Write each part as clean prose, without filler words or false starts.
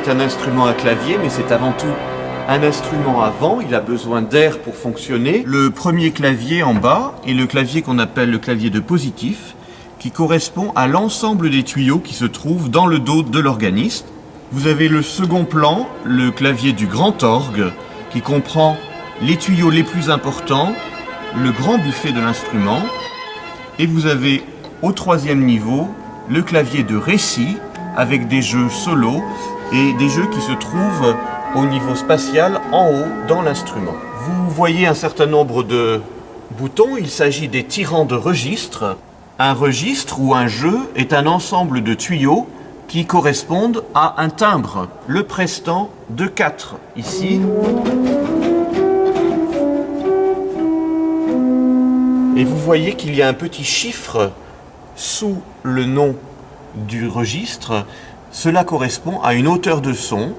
est un instrument à clavier, mais c'est avant tout un instrument à vent. Il a besoin d'air pour fonctionner. Le premier clavier en bas est le clavier qu'on appelle le clavier de positif, qui correspond à l'ensemble des tuyaux qui se trouvent dans le dos de l'organiste. Vous avez le second plan, le clavier du grand orgue, qui comprend les tuyaux les plus importants, le grand buffet de l'instrument. Et vous avez au troisième niveau le clavier de récit, avec des jeux solos et des jeux qui se trouvent au niveau spatial en haut dans l'instrument. Vous voyez un certain nombre de boutons, il s'agit des tirants de registre. Un registre ou un jeu est un ensemble de tuyaux qui correspondent à un timbre, le prestant de 4 ici. Et vous voyez qu'il y a un petit chiffre sous le nom du registre. Cela correspond à une hauteur de son.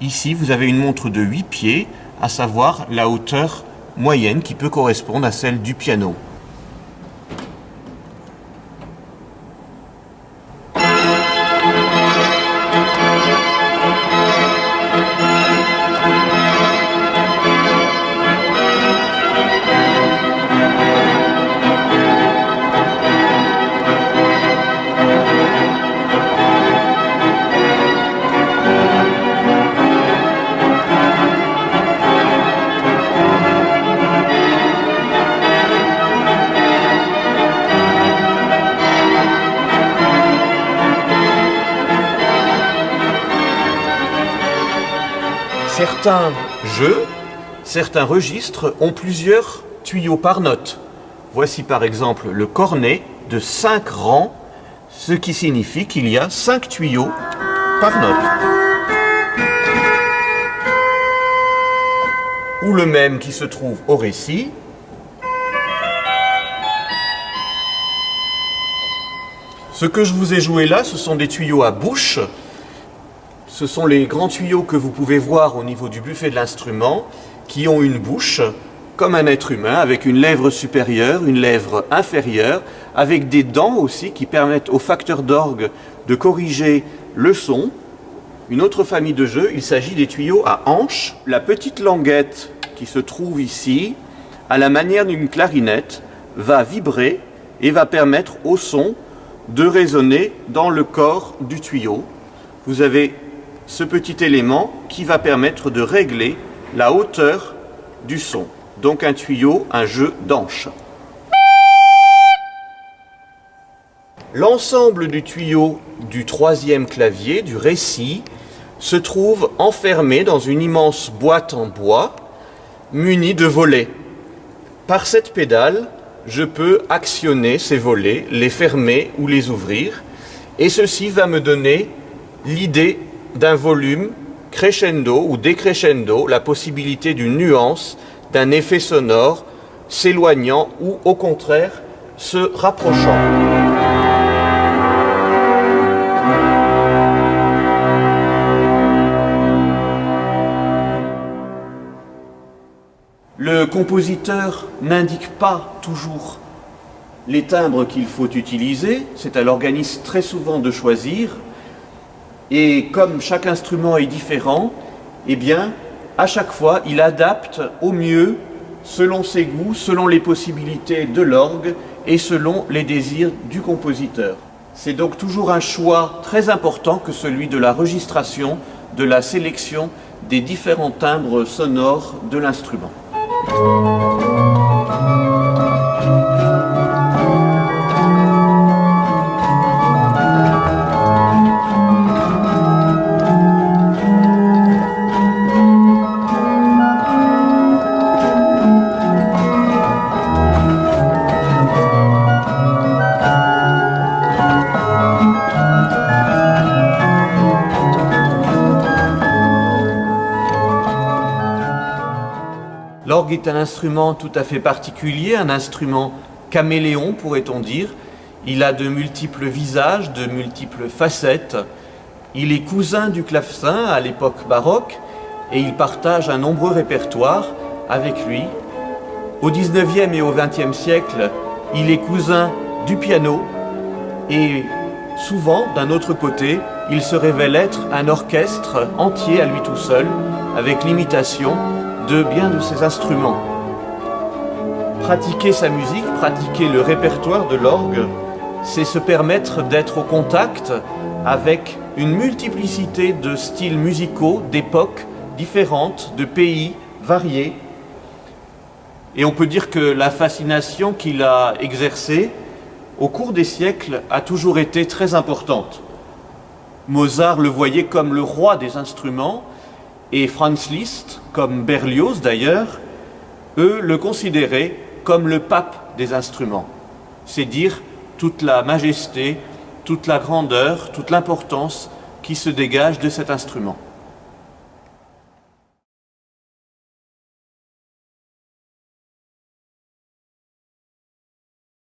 Ici, vous avez une montre de 8 pieds, à savoir la hauteur moyenne qui peut correspondre à celle du piano. Certains jeux, certains registres ont plusieurs tuyaux par note. Voici par exemple le cornet de 5 rangs, ce qui signifie qu'il y a 5 tuyaux par note. Ou le même qui se trouve au récit. Ce que je vous ai joué là, ce sont des tuyaux à bouche. Ce sont les grands tuyaux que vous pouvez voir au niveau du buffet de l'instrument, qui ont une bouche comme un être humain, avec une lèvre supérieure, une lèvre inférieure, avec des dents aussi qui permettent au facteur d'orgue de corriger le son. Une autre famille de jeux, il s'agit des tuyaux à hanches. La petite languette qui se trouve ici, à la manière d'une clarinette, va vibrer et va permettre au son de résonner dans le corps du tuyau. Vous avez ce petit élément qui va permettre de régler la hauteur du son. Donc un tuyau, un jeu d'anches. L'ensemble du tuyau du troisième clavier, du récit, se trouve enfermé dans une immense boîte en bois munie de volets. Par cette pédale, je peux actionner ces volets, les fermer ou les ouvrir, et ceci va me donner l'idée d'un volume crescendo ou décrescendo, la possibilité d'une nuance, d'un effet sonore s'éloignant ou au contraire se rapprochant. Le compositeur n'indique pas toujours les timbres qu'il faut utiliser, c'est à l'organiste très souvent de choisir. Et comme chaque instrument est différent, eh bien, à chaque fois, il adapte au mieux, selon ses goûts, selon les possibilités de l'orgue et selon les désirs du compositeur. C'est donc toujours un choix très important que celui de la registration, de la sélection des différents timbres sonores de l'instrument. L'orgue est un instrument tout à fait particulier, un instrument caméléon pourrait-on dire. Il a de multiples visages, de multiples facettes. Il est cousin du clavecin à l'époque baroque et il partage un nombreux répertoire avec lui. Au XIXe et au XXe siècle, il est cousin du piano et souvent, d'un autre côté, il se révèle être un orchestre entier à lui tout seul, avec l'imitation de bien de ses instruments. Pratiquer sa musique, pratiquer le répertoire de l'orgue, c'est se permettre d'être au contact avec une multiplicité de styles musicaux, d'époques différentes, de pays variés. Et on peut dire que la fascination qu'il a exercée au cours des siècles a toujours été très importante. Mozart le voyait comme le roi des instruments et Franz Liszt, comme Berlioz d'ailleurs, eux le considéraient comme le pape des instruments. C'est dire toute la majesté, toute la grandeur, toute l'importance qui se dégage de cet instrument.